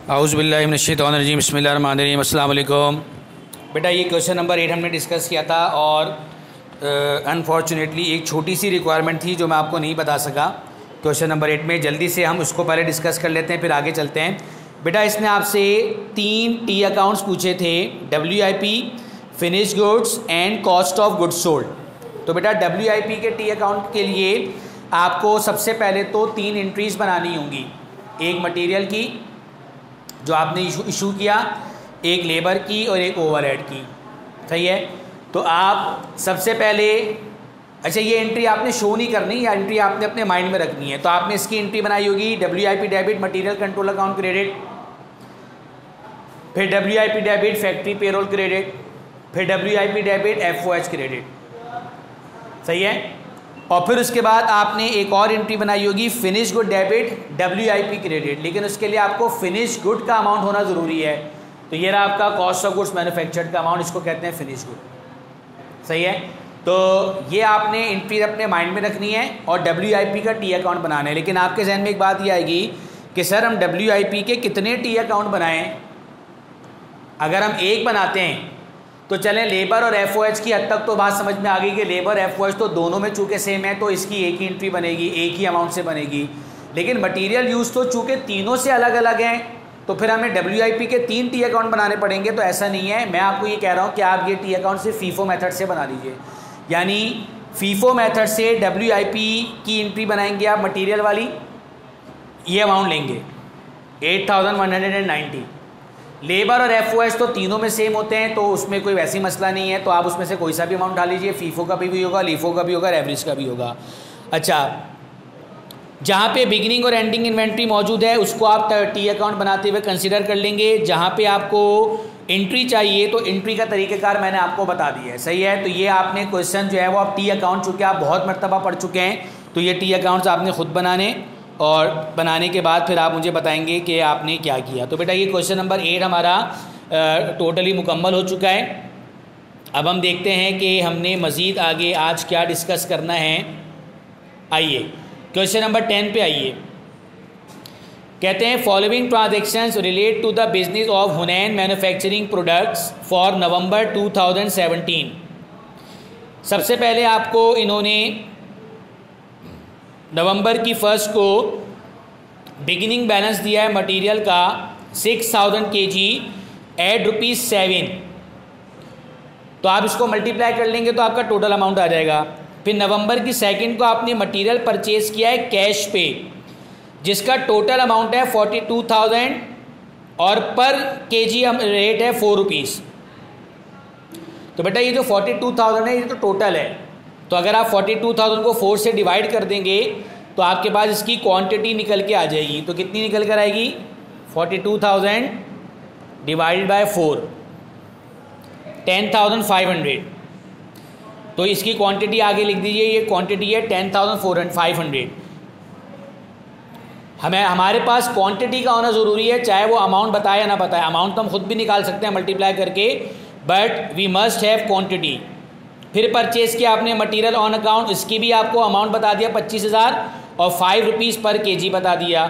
औज़ुबिल्लाहि मिनश्शैतानिर्रजीम बिस्मिल्लाहिर्रहमानिर्रहीम अस्सलाम वालेकुम। बेटा ये क्वेश्चन नंबर 8 हमने डिस्कस किया था और अनफॉर्चुनेटली एक छोटी सी रिक्वायरमेंट थी जो मैं आपको नहीं बता सका क्वेश्चन नंबर 8 में। जल्दी से हम उसको पहले डिस्कस कर लेते हैं फिर आगे चलते हैं। बेटा इसने आपसे 3 टी अकाउंट्स पूछे थे, WIP, finish goods and cost of goods sold. तो बेटा WIP के टी अकाउंट के लिए आपको सबसे पहले तो 3 एंट्रीज़ बनानी होंगी। एक मटेरियल की जो आपने इशू किया, एक लेबर की और एक ओवरहेड की। सही है। तो आप सबसे पहले अच्छा ये एंट्री आपने शो नहीं करनी, या एंट्री आपने अपने माइंड में रखनी है। तो आपने इसकी एंट्री बनाई होगी WIP debit material control account credit, फिर WIP debit factory payroll credit, फिर WIP डेबिट FOH क्रेडिट। सही है। और फिर उसके बाद आपने एक और एंट्री बनाई होगी finish good debit WIP credit, लेकिन उसके लिए आपको फिनिश गुड का अमाउंट होना ज़रूरी है। तो ये रहा आपका कॉस्ट ऑफ गुड्स मैन्युफैक्चर्ड का अमाउंट, इसको कहते हैं फिनिश गुड। सही है। तो ये आपने एंट्री अपने माइंड में रखनी है और WIP का टी अकाउंट बनाना है। लेकिन आपके जहन में एक बात ये आएगी कि सर हम WIP के कितने टी अकाउंट बनाएं? अगर हम एक बनाते हैं तो चलें, लेबर और FOH की हद तक तो बात समझ में आ गई कि लेबर FOH तो दोनों में चूँकि सेम है तो इसकी एक ही एंट्री बनेगी, एक ही अमाउंट से बनेगी। लेकिन मटेरियल यूज़ तो चूँकि तीनों से अलग अलग हैं तो फिर हमें WIP के 3 टी अकाउंट बनाने पड़ेंगे। तो ऐसा नहीं है, मैं आपको ये कह रहा हूँ कि आप ये टी अकाउंट सिर्फ FIFO मेथड से बना लीजिए। यानी FIFO मेथड से WIP की एंट्री बनाएंगे आप मटीरियल वाली, ये अमाउंट लेंगे 8190। लेबर और FOH तो तीनों में सेम होते हैं तो उसमें कोई वैसी मसला नहीं है, तो आप उसमें से कोई सा भी अमाउंट डाल लीजिए। FIFO का भी होगा, LIFO का भी होगा, एवरेज का भी होगा। अच्छा, जहाँ पे बिगिनिंग और एंडिंग इन्वेंट्री मौजूद है उसको आप टी अकाउंट बनाते हुए कंसिडर कर लेंगे। जहाँ पे आपको एंट्री चाहिए तो एंट्री का तरीक़ेकार मैंने आपको बता दिया है। सही है। तो ये आपने क्वेश्चन जो है वो आप टी अकाउंट, चूँकि आप बहुत मरतबा पढ़ चुके हैं, तो ये टी अकाउंट्स आपने ख़ुद बनाने और बनाने के बाद फिर आप मुझे बताएंगे कि आपने क्या किया। तो बेटा ये क्वेश्चन नंबर 8 हमारा टोटली मुकम्मल हो चुका है। अब हम देखते हैं कि हमने मज़ीद आगे आज क्या डिस्कस करना है। आइए क्वेश्चन नंबर 10 पे आइए। कहते हैं following transactions relate to the business of Hunain manufacturing products for November 2017। सबसे पहले आपको इन्होंने नवंबर की 1 को बिगिनिंग बैलेंस दिया है मटेरियल का 6000 kg एट ₹7। तो आप इसको मल्टीप्लाई कर लेंगे तो आपका टोटल अमाउंट आ जाएगा। फिर नवंबर की 2 को आपने मटेरियल परचेज किया है कैश पे, जिसका टोटल अमाउंट है 42,000 और पर केजी रेट है ₹4। तो बेटा ये जो 42,000 है ये तो टोटल है। तो अगर आप 42,000 को 4 से डिवाइड कर देंगे तो आपके पास इसकी क्वांटिटी निकल के आ जाएगी। तो कितनी निकल कर आएगी? 42,000 डिवाइडेड बाय 4, 10,500। तो इसकी क्वांटिटी आगे लिख दीजिए, ये क्वांटिटी है 10,500। हमारे पास क्वांटिटी का होना ज़रूरी है, चाहे वो अमाउंट बताए या ना बताए। अमाउंट तो हम खुद भी निकाल सकते हैं मल्टीप्लाई करके, but we must have quantity. फिर परचेज़ किया आपने मटेरियल ऑन अकाउंट, इसकी भी आपको अमाउंट बता दिया 25,000 और ₹5 पर केजी बता दिया।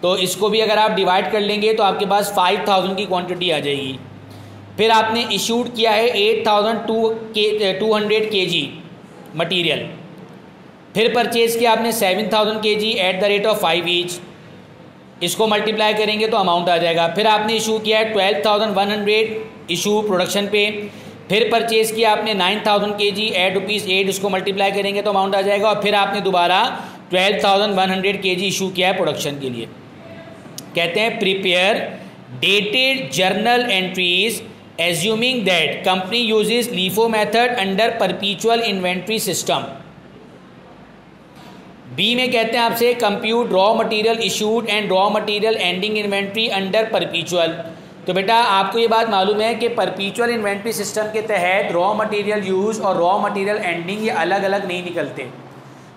तो इसको भी अगर आप डिवाइड कर लेंगे तो आपके पास 5,000 की क्वांटिटी आ जाएगी। फिर आपने इशूड किया है 8,200 kg मटेरियल। फिर परचेज़ किया आपने 7,000 kg at the rate of 5 each, इसको मल्टीप्लाई करेंगे तो अमाउंट आ जाएगा। फिर आपने इशू किया है 12,100 इशू प्रोडक्शन पे। फिर परचेज़ किया आपने 9,000 kg एट ₹8, इसको मल्टीप्लाई करेंगे तो अमाउंट आ जाएगा। और फिर आपने दोबारा 12,100 kg इशू किया है प्रोडक्शन के लिए। कहते हैं prepare dated journal entries assuming that company uses LIFO method under perpetual inventory system. B में कहते हैं आपसे compute raw material issued and raw material ending inventory under perpetual. तो बेटा आपको ये बात मालूम है कि परपीचुअल इन्वेंट्री सिस्टम के तहत रॉ मटेरियल यूज़ और रॉ मटेरियल एंडिंग ये अलग अलग नहीं निकलते।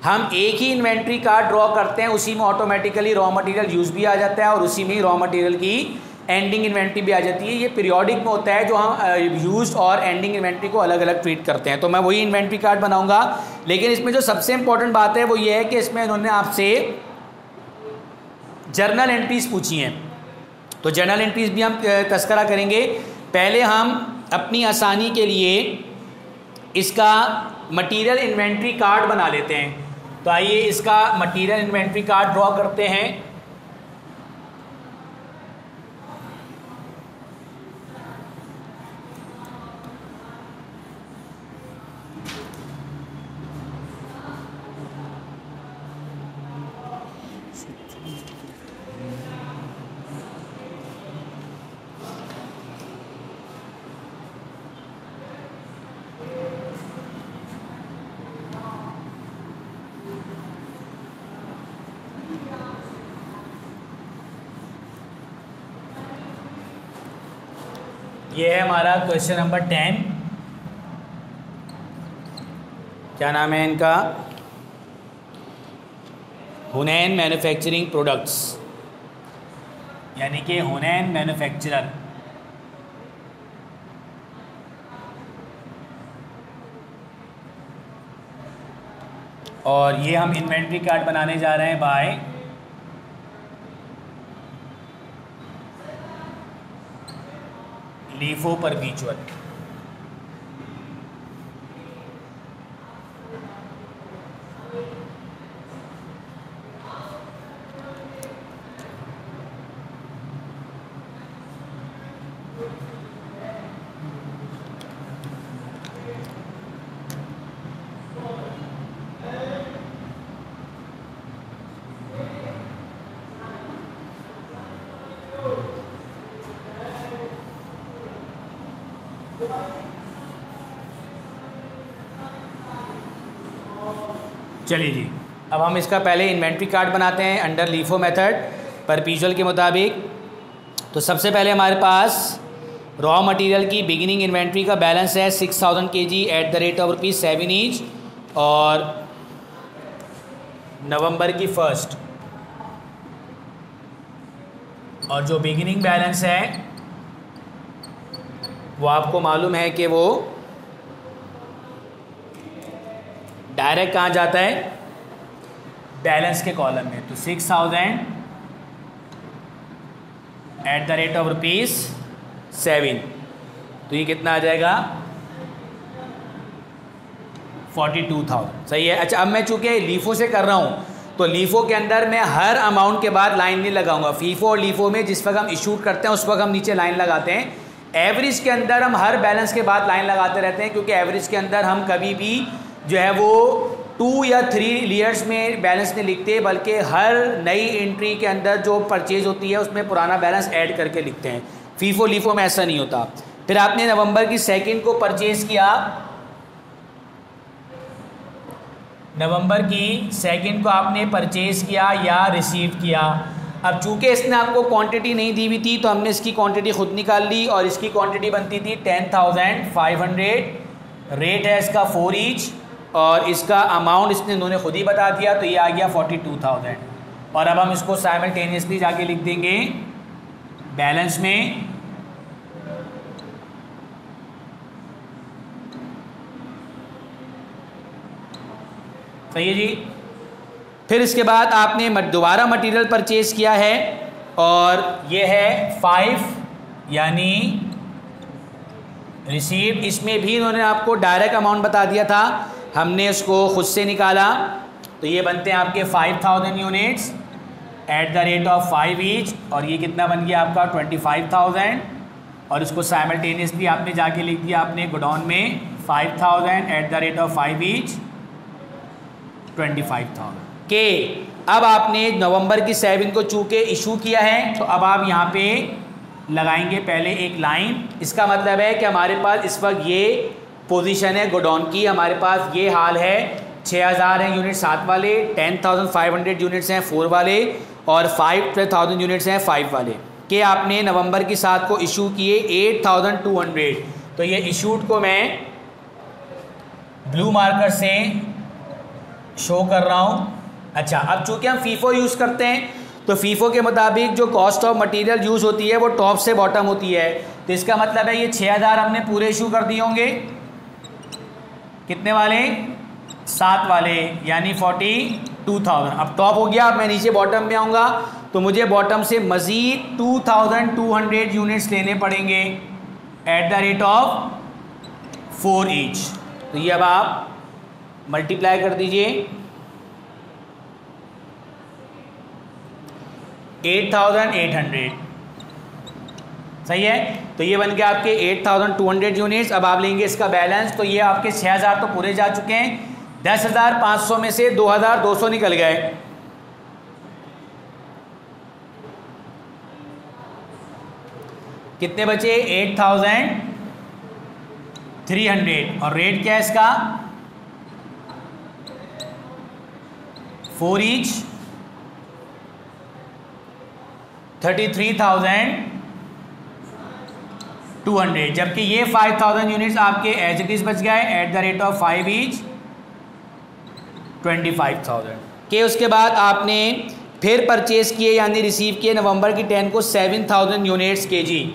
हम एक ही इन्वेंट्री कार्ड ड्रॉ करते हैं, उसी में ऑटोमेटिकली रॉ मटेरियल यूज़ भी आ जाता है और उसी में ही रॉ मटेरियल की एंडिंग इन्वेंट्री भी आ जाती है। ये पीरियोडिक में होता है जो हम यूज्ड और एंडिंग इन्वेंट्री को अलग अलग ट्रीट करते हैं। तो मैं वही इन्वेंट्री कार्ड बनाऊंगा, लेकिन इसमें जो सबसे इंपॉर्टेंट बात है वो ये है कि इसमें इन्होंने आपसे जर्नल एंट्रीज पूछी हैं। तो जर्नल एंट्रीज भी हम तस्करा करेंगे। पहले हम अपनी आसानी के लिए इसका मटेरियल इन्वेंट्री कार्ड बना लेते हैं। तो आइए इसका मटेरियल इन्वेंट्री कार्ड ड्रॉ करते हैं। ये है हमारा क्वेश्चन नंबर 10। क्या नाम है इनका? हुनैन मैन्युफैक्चरिंग प्रोडक्ट्स, यानी कि हुनैन मैन्युफैक्चरर। और ये हम इन्वेंट्री कार्ड बनाने जा रहे हैं बाय लीफो परपेचुअल। चलिए जी, अब हम इसका पहले इन्वेंट्री कार्ड बनाते हैं अंडर लीफो मेथड परपेचुअल के मुताबिक। तो सबसे पहले हमारे पास रॉ मटेरियल की बिगिनिंग इन्वेंट्री का बैलेंस है 6000 kg at the rate of ₹7 each, और नवंबर की 1st, और जो बिगिनिंग बैलेंस है वो आपको मालूम है कि वो डायरेक्ट कहाँ जाता है? बैलेंस के कॉलम में। तो 6000 एट द रेट ऑफ ₹7, तो ये कितना आ जाएगा? 42,000। सही है। अच्छा, अब मैं चूँकि लीफो से कर रहा हूँ तो लीफो के अंदर मैं हर अमाउंट के बाद लाइन नहीं लगाऊंगा। फीफो और लीफो में जिस वक्त हम इशू करते हैं उस वक्त हम नीचे लाइन लगाते हैं। एवरेज के अंदर हम हर बैलेंस के बाद लाइन लगाते रहते हैं, क्योंकि एवरेज के अंदर हम कभी भी जो है वो 2 या 3 लेयर्स में बैलेंस नहीं लिखते, बल्कि हर नई एंट्री के अंदर जो परचेज होती है उसमें पुराना बैलेंस ऐड करके लिखते हैं। फीफो लीफो में ऐसा नहीं होता। फिर आपने नवंबर की 2nd को परचेज किया, नवंबर की 2nd को आपने परचेज किया या रिसीव किया। अब चूंकि इसने आपको क्वांटिटी नहीं दी हुई थी तो हमने इसकी क्वांटिटी खुद निकाल ली, और इसकी क्वांटिटी बनती थी 10,500। रेट है इसका 4 ईच, और इसका अमाउंट इसने इन्होंने खुद ही बता दिया, तो ये आ गया 42,000। और अब हम इसको साइमल्टेनियसली जाके लिख देंगे बैलेंस में। सही है जी। फिर इसके बाद आपने दोबारा मटेरियल परचेज किया है, और ये है 5 यानी रिसीव। इसमें भी इन्होंने आपको डायरेक्ट अमाउंट बता दिया था, हमने उसको खुद से निकाला। तो ये बनते हैं आपके 5000 units at the rate of 5 each, और ये कितना बन गया आपका 25,000। और इसको साइमल्टेनियसली आपने जाके लिख दिया आपने गोडाउन में 5000 at the rate of 5 each 25,000 के। अब आपने नवंबर की 7 को चूँकि इशू किया है, तो अब आप यहाँ पे लगाएंगे पहले एक लाइन। इसका मतलब है कि हमारे पास इस वक्त ये पोजीशन है गोडाउन की, हमारे पास ये हाल है। 6000 हैं यूनिट 7 वाले, 10,500 यूनिट्स हैं 4 वाले, और 5,000 यूनिट्स हैं 5 वाले के। आपने नवंबर की 7 को इशू किए 8,200। तो ये इशूड को मैं ब्लू मार्कर से शो कर रहा हूँ। अच्छा, अब चूँकि हम फीफो यूज़ करते हैं तो फीफो के मुताबिक जो कॉस्ट ऑफ मटेरियल यूज़ होती है वो टॉप से बॉटम होती है। तो इसका मतलब है ये 6000 हमने पूरे इशू कर दिए होंगे। कितने वाले? 7 वाले, यानी 42,000। अब टॉप हो गया। अब मैं नीचे बॉटम में आऊँगा तो मुझे बॉटम से मज़ीद 2200 यूनिट्स लेने पड़ेंगे at the rate of 4 each. तो ये अब आप मल्टीप्लाई कर दीजिए, 8800, सही है। तो ये बन गया आपके 8200 यूनिट्स। अब आप लेंगे इसका बैलेंस, तो ये आपके 6000 तो पूरे जा चुके हैं, 10,500 में से 2200 निकल गए। कितने बचे? 8300। और रेट क्या है इसका? 4 ईच, 33,200। जबकि ये 5000 यूनिट्स आपके एज इट इज बच गए at the rate of 5 each, 25,000 के। उसके बाद आपने फिर परचेज किए यानी रिसीव किए नवंबर की 10 को 7000 यूनिट्स केजी।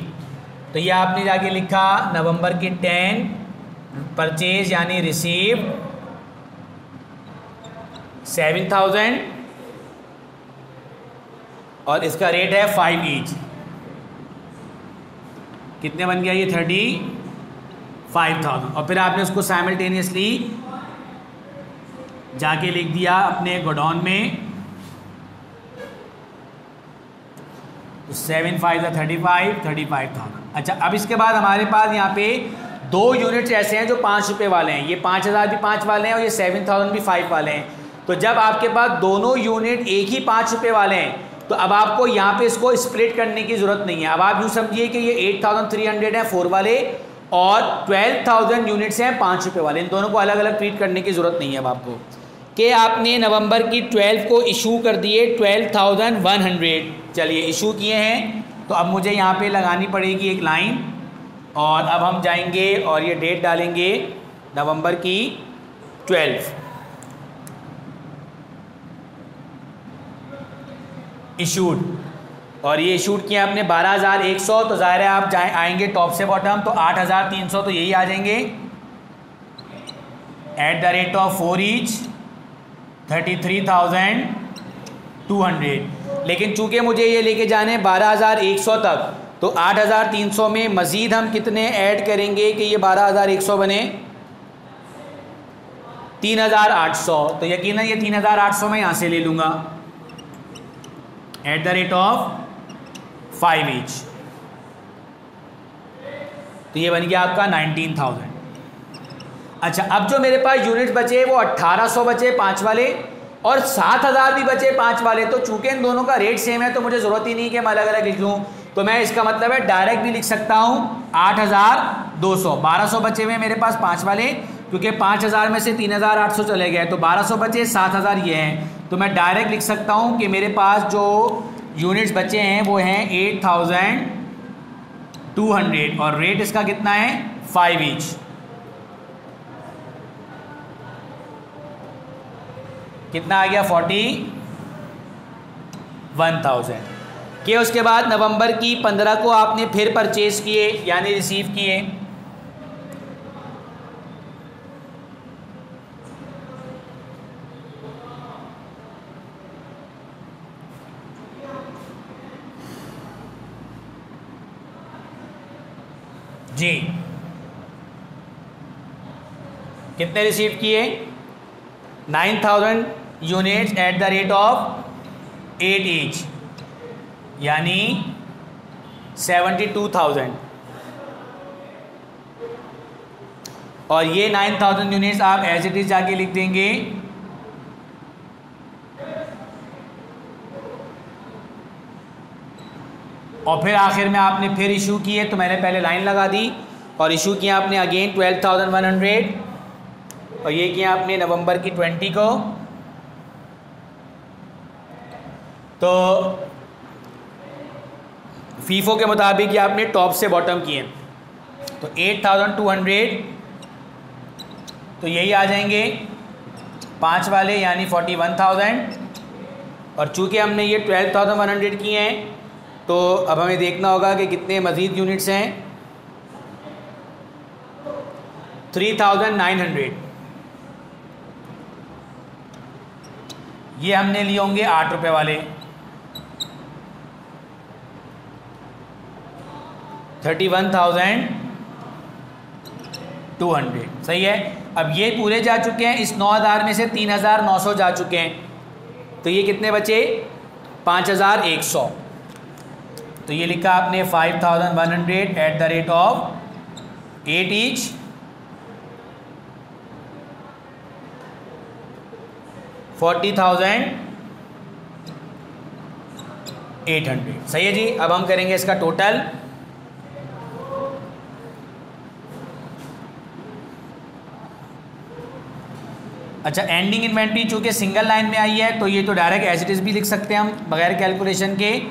तो ये आपने जाके लिखा नवंबर की 10 परचेज यानी रिसीव 7000 और इसका रेट है 5 ईच। कितने बन गया ये? 35,000। और फिर आपने उसको साइमल्टेनियसली जाके लिख दिया अपने गोडाउन में, तो 7 5 35,000। अच्छा, अब इसके बाद हमारे पास यहाँ पे 2 यूनिट्स ऐसे हैं जो 5 रुपये वाले हैं। ये 5000 भी 5 वाले हैं और ये 7000 भी 5 वाले हैं। तो जब आपके पास दोनों यूनिट एक ही 5 रुपये वाले हैं तो अब आपको यहाँ पे इसको स्प्लिट करने की ज़रूरत नहीं है। अब आप यूँ समझिए कि ये 8300 हैं 4 वाले और 12000 यूनिट्स हैं 5 रुपये वाले। इन दोनों को अलग अलग ट्रीट करने की ज़रूरत नहीं है अब आपको, कि आपने नवंबर की 12 को इशू कर दिए 12,100। चलिए इशू किए हैं, तो अब मुझे यहाँ पे लगानी पड़ेगी एक लाइन और अब हम जाएंगे और ये डेट डालेंगे नवंबर की 12 इशूड। और ये इशूड किया आपने 12,100। तो ज़ाहिर है आप आएंगे टॉप से बॉटम, तो 8,300 तो यही आ जाएंगे at the rate of 4 each, 33,200। लेकिन चूंकि मुझे ये लेके जाने 12,100 तक, तो 8,300 में मज़ीद हम कितने ऐड करेंगे कि ये 12,100 बने? 3,800। तो यकीनन ये 3,800 में यहाँ से ले लूँगा at the rate of 5 each. तो ये बन गया आपका 19,000। अच्छा, अब जो मेरे पास यूनिट्स बचे वो 1800 बचे 5 वाले और 7000 भी बचे 5 वाले। तो चूंकि इन दोनों का रेट सेम है तो मुझे ज़रूरत ही नहीं कि मैं अलग अलग लिख लूँ। तो मैं इसका मतलब है डायरेक्ट भी लिख सकता हूँ 8,200। 1200 बचे हुए मेरे पास 5 वाले, क्योंकि 5000 में से 3,800 चले गए, तो 1200 बचे, 7000 ये हैं। तो मैं डायरेक्ट लिख सकता हूँ कि मेरे पास जो यूनिट्स बचे हैं वो हैं 8,200 और रेट इसका कितना है? 5 ईच। कितना आ गया? 41,000 के। उसके बाद नवंबर की 15 को आपने फिर परचेज किए यानी रिसीव किए, जी कितने रिसीव किए? 9,000 units at the rate of 8 each यानी 72,000। और ये 9,000 यूनिट्स आप एज इट इज जाके लिख देंगे और फिर आखिर में आपने फिर इशू किए, तो मैंने पहले लाइन लगा दी और इशू किया आपने अगेन 12,100 और ये किया आपने नवंबर की 20 को। तो फीफो के मुताबिक ये आपने टॉप से बॉटम किए, तो 8,200 तो यही आ जाएंगे 5 वाले यानी 41,000। और चूंकि हमने ये 12,100 किए हैं तो अब हमें देखना होगा कि कितने मज़ीद यूनिट्स हैं। 3,900 ये हमने लिए होंगे 8 रुपये वाले। 31,200। सही है। अब ये पूरे जा चुके हैं, इस 9,000 में से 3,900 जा चुके हैं, तो ये कितने बचे? 5,100। तो ये लिखा आपने 5,100 at the rate of 8 each, 40,800। सही है जी। अब हम करेंगे इसका टोटल। अच्छा, एंडिंग इन्वेंट्री चूंकि सिंगल लाइन में आई है तो ये तो डायरेक्ट एज इट इज़ भी लिख सकते हैं हम बगैर कैलकुलेशन के।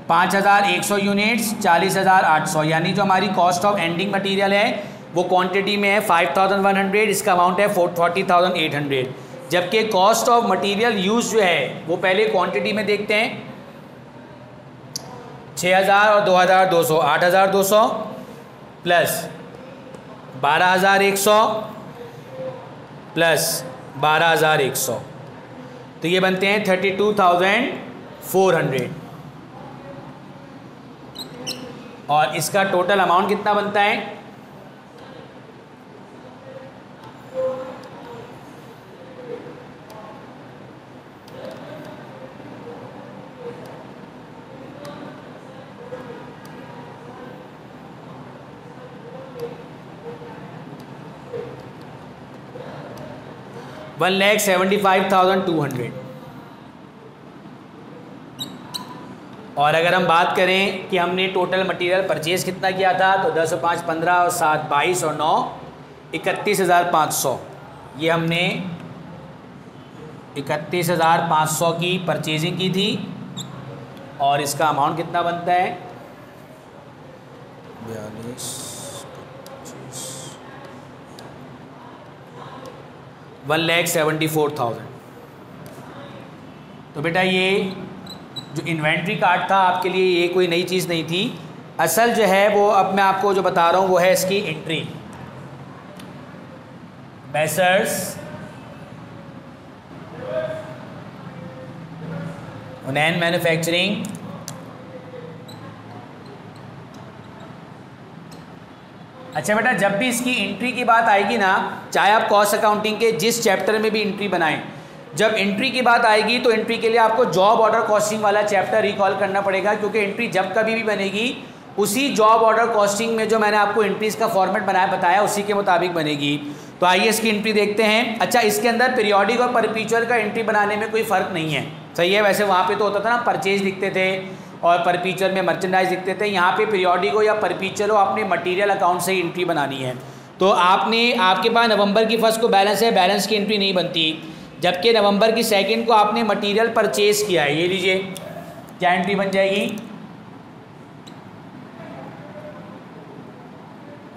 5,100 यूनिट्स 40,800, यानी जो हमारी कॉस्ट ऑफ एंडिंग मटेरियल है वो क्वांटिटी में है 5,100, इसका अमाउंट है 40,800। जबकि कॉस्ट ऑफ मटेरियल यूज जो है वो पहले क्वांटिटी में देखते हैं। 6,000 और 2,200, 8,200 प्लस 12,100 प्लस 12,100, तो ये बनते हैं 32,400। और इसका टोटल अमाउंट कितना बनता है? $1,75,200। और अगर हम बात करें कि हमने टोटल मटेरियल परचेज कितना किया था, तो 10 और 5 15 और 7 22 और 9 31,500। ये हमने 31,500 की परचेजिंग की थी। और इसका अमाउंट कितना बनता है? 1,74,000। तो बेटा ये जो इन्वेंट्री कार्ड था आपके लिए ये कोई नई चीज़ नहीं थी। असल जो है वो अब मैं आपको जो बता रहा हूँ वो है इसकी एंट्री। बेसर्स ओनैन मैन्युफैक्चरिंग अच्छा बेटा, जब भी इसकी एंट्री की बात आएगी ना, चाहे आप कॉस्ट अकाउंटिंग के जिस चैप्टर में भी एंट्री बनाएं, जब एंट्री की बात आएगी तो एंट्री के लिए आपको जॉब ऑर्डर कॉस्टिंग वाला चैप्टर रिकॉल करना पड़ेगा, क्योंकि एंट्री जब कभी भी बनेगी उसी जॉब ऑर्डर कॉस्टिंग में जो मैंने आपको एंट्रीज का फॉर्मेट बताया उसी के मुताबिक बनेगी। तो आइए इसकी एंट्री देखते हैं। अच्छा, इसके अंदर पीरियोडिक और परपीचुअल का एंट्री बनाने में कोई फ़र्क नहीं है। सही है। वैसे वहाँ पे तो होता था ना, परचेज लिखते थे और परपीचुअल में मर्चेंडाइज लिखते थे। यहाँ पे पीरियोडिक हो या परपीचुअल हो, आपने मटेरियल अकाउंट से ही एंट्री बनानी है। तो आपके पास नवंबर की फर्स्ट को बैलेंस है, बैलेंस की एंट्री नहीं बनती। जबकि नवंबर की सेकंड को आपने मटेरियल परचेज किया है, ये लीजिए, क्या एंट्री बन जाएगी?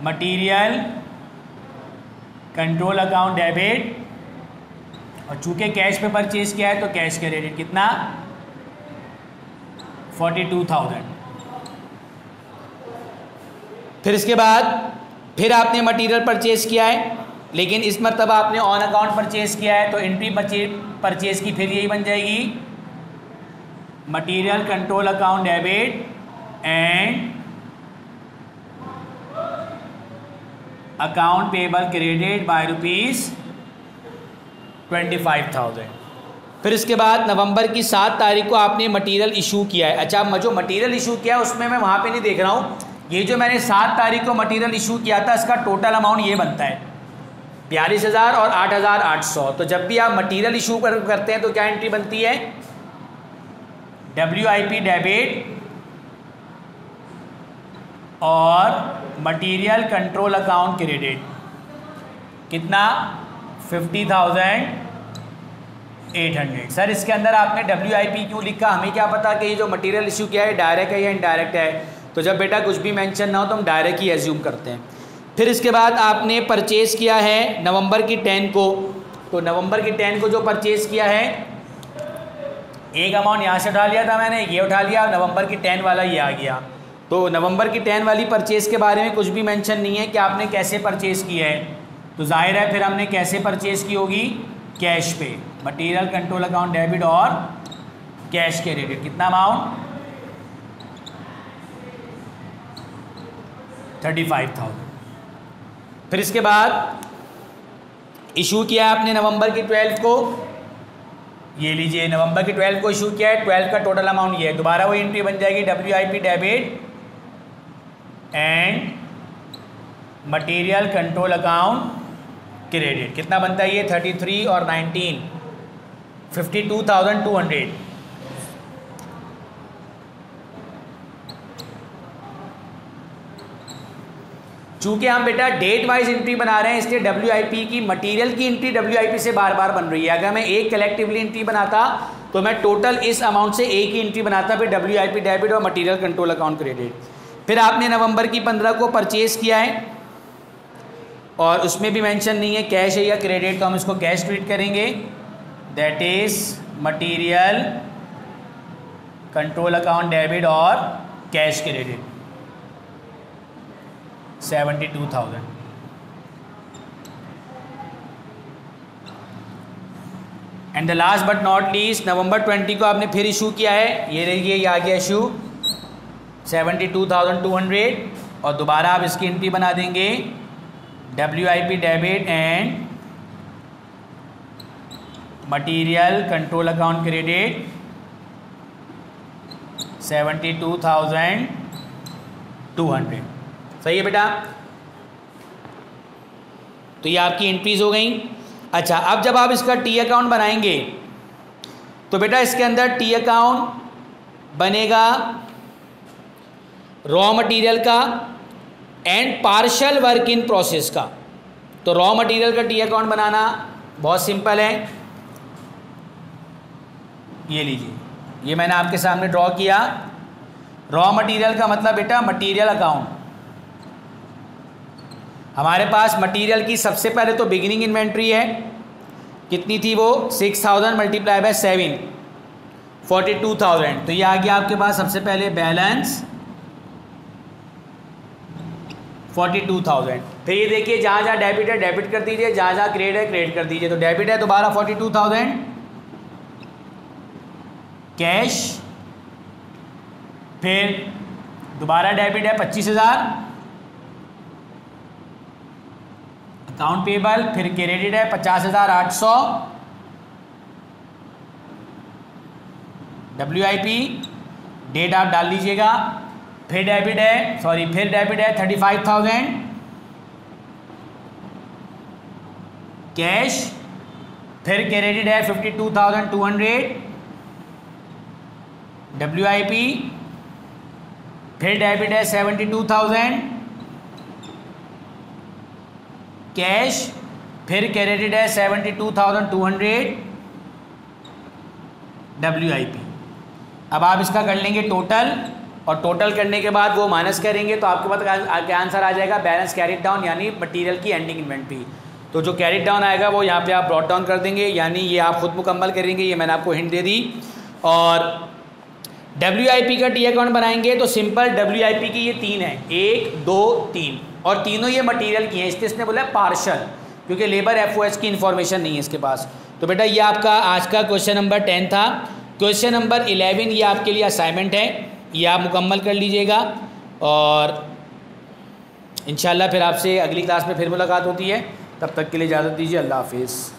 मटेरियल कंट्रोल अकाउंट डेबिट, और चूंकि कैश पे परचेज किया है तो कैश क्रेडिट कितना? 42,000। फिर इसके बाद फिर आपने मटेरियल परचेज किया है, लेकिन इस मरतबा आपने ऑन अकाउंट परचेज किया है, तो एंट्री परचेज की फिर यही बन जाएगी, material control account debit and account payable credit by ₹25,000। फिर इसके बाद नवंबर की 7 तारीख को आपने मटेरियल इशू किया है। अच्छा, जो मटेरियल इशू किया है उसमें मैं वहाँ पे नहीं देख रहा हूँ, ये जो मैंने 7 तारीख को मटेरियल इशू किया था इसका टोटल अमाउंट ये बनता है 42,000 और 8,800। तो जब भी आप मटेरियल इशू करते हैं तो क्या एंट्री बनती है? WIP डेबिट और मटेरियल कंट्रोल अकाउंट क्रेडिट कितना? 50,800। सर इसके अंदर आपने WIP क्यों लिखा? हमें क्या पता कि ये जो मटेरियल इशू किया है डायरेक्ट है या इनडायरेक्ट है। तो जब बेटा कुछ भी मेंशन ना हो तो हम डायरेक्ट ही एज्यूम करते हैं। फिर इसके बाद आपने परचेज किया है नवंबर की 10 को, तो नवंबर की 10 को जो परचेज किया है, एक अमाउंट यहाँ से उठा लिया था मैंने, ये उठा लिया, नवंबर की 10 वाला ये आ गया। तो नवंबर की 10 वाली परचेज़ के बारे में कुछ भी मेंशन नहीं है कि आपने कैसे परचेज़ की है। तो जाहिर है फिर हमने कैसे परचेज़ की होगी? कैश पे, मटेरियल कंट्रोल अकाउंट डेबिट और कैश क्रेडिट। कितना अमाउंट? 35,000। फिर इसके बाद इशू किया आपने नवंबर की 12 को, ये लीजिए नवंबर की 12 को इशू किया है, 12 का टोटल अमाउंट ये है। दोबारा वही एंट्री बन जाएगी WIP debit and material control account credit. कितना बनता है ये? 33 और 19 52,200। चूंकि हम बेटा डेट वाइज एंट्री बना रहे हैं इसलिए WIP की मटेरियल की एंट्री WIP से बार बार बन रही है। अगर मैं एक कलेक्टिवली एंट्री बनाता तो मैं टोटल इस अमाउंट से एक ही एंट्री बनाता, फिर WIP डेबिट और मटेरियल कंट्रोल अकाउंट क्रेडिट। फिर आपने नवंबर की 15 को परचेज किया है और उसमें भी मेंशन नहीं है कैश है या क्रेडिट, तो हम इसको कैश ट्रीट करेंगे। That is material control account debit और cash credit 72,000। And the last but not least November 20 को आपने फिर इशू किया है, ये देखिए ये आ गया इशू 72,200 और दोबारा आप इसकी एंट्री बना देंगे WIP debit and material control account credit 72,200। सही है बेटा? तो ये आपकी एंट्रीज हो गई। अच्छा, अब जब आप इसका टी अकाउंट बनाएंगे तो बेटा इसके अंदर टी अकाउंट बनेगा रॉ मटेरियल का and partial work in process का। तो रॉ मटेरियल का टी अकाउंट बनाना बहुत सिंपल है, ये लीजिए, ये मैंने आपके सामने ड्रॉ किया। रॉ मटेरियल का मतलब बेटा मटेरियल अकाउंट। हमारे पास मटेरियल की सबसे पहले तो बिगिनिंग इन्वेंट्री है, कितनी थी वो? 6,000 मल्टीप्लाई बाय 7 42,000। तो ये आ गया आपके पास सबसे पहले बैलेंस 42,000। फिर ये देखिए जहाँ जहाँ डेबिट है डेबिट कर दीजिए, जहाँ जहाँ क्रेडिट है क्रेडिट कर दीजिए। तो डेबिट है दोबारा 42,000, कैश, फिर दोबारा डेबिट है 25,000, अकाउंट पेबल, फिर क्रेडिट है 50,800, WIP डेट आप डाल लीजिएगा, फिर डेबिट है फिर डेबिट है 35,000, कैश, फिर क्रेडिट है 52,200, WIP, फिर डेबिट है 72,000, कैश, फिर क्रेडिट है 72,200, WIP। अब आप इसका कर लेंगे टोटल और टोटल करने के बाद वो माइनस करेंगे तो आपके पास आंसर आ जाएगा बैलेंस कैरिड डाउन, यानी मटेरियल की एंडिंग इन्वेंट्री। तो जो कैरिड डाउन आएगा वो यहाँ पे आप ब्रॉट डाउन कर देंगे, यानी ये आप खुद मुकम्मल करेंगे। ये मैंने आपको हिंट दे दी। और WIP का टी अकाउंट बनाएंगे तो सिंपल WIP की ये 3 है, 1 2 3, और तीनों ये मटेरियल की हैं, इसलिए इसने बोला पार्शल, क्योंकि लेबर FOH की इन्फॉर्मेशन नहीं है इसके पास। तो बेटा ये आपका आज का क्वेश्चन नंबर 10 था। क्वेश्चन नंबर 11 ये आपके लिए असाइनमेंट है, ये आप मुकम्मल कर लीजिएगा और इंशाल्लाह फिर आपसे अगली क्लास में फिर मुलाकात होती है। तब तक के लिए इजाज़त दीजिए, अल्लाह हाफिज़।